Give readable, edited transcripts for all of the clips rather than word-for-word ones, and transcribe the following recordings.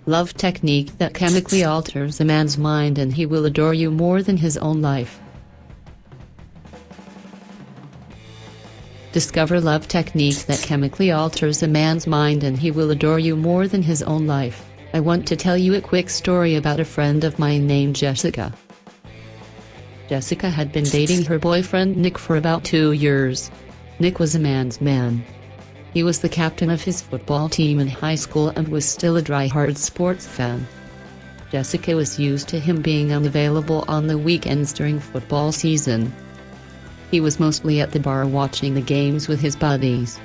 Love technique that chemically alters a man's mind and he will adore you more than his own life. Discover love technique that chemically alters a man's mind and he will adore you more than his own life. I want to tell you a quick story about a friend of mine named Jessica. Jessica had been dating her boyfriend Nick for about 2 years. Nick was a man's man. He was the captain of his football team in high school and was still a die-hard sports fan. Jessica was used to him being unavailable on the weekends during football season. He was mostly at the bar watching the games with his buddies.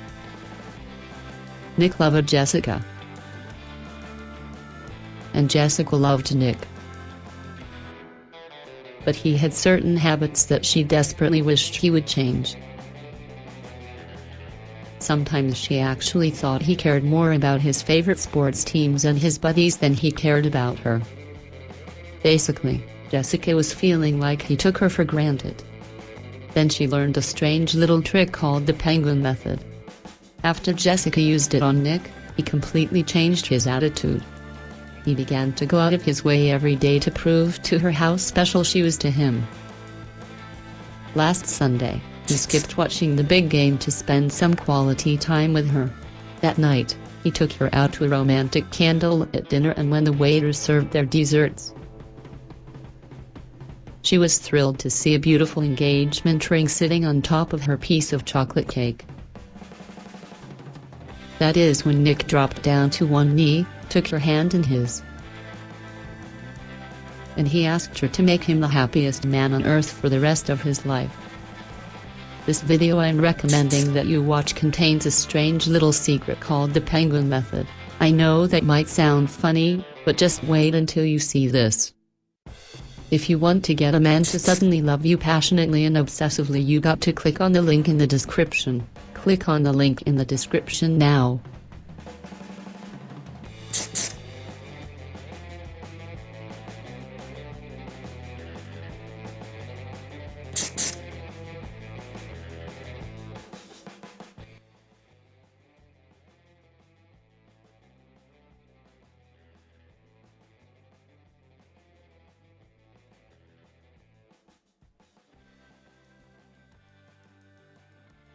Nick loved Jessica, and Jessica loved Nick. But he had certain habits that she desperately wished he would change. Sometimes she actually thought he cared more about his favorite sports teams and his buddies than he cared about her. Basically, Jessica was feeling like he took her for granted. Then she learned a strange little trick called the penguin method. After Jessica used it on Nick, he completely changed his attitude. He began to go out of his way every day to prove to her how special she was to him. Last Sunday, he skipped watching the big game to spend some quality time with her. That night, he took her out to a romantic candlelit dinner and when the waiters served their desserts, she was thrilled to see a beautiful engagement ring sitting on top of her piece of chocolate cake. That is when Nick dropped down to one knee, took her hand in his, and he asked her to make him the happiest man on earth for the rest of his life. This video I'm recommending that you watch contains a strange little secret called the penguin method. I know that might sound funny, but just wait until you see this. If you want to get a man to suddenly love you passionately and obsessively, you got to click on the link in the description. Click on the link in the description now.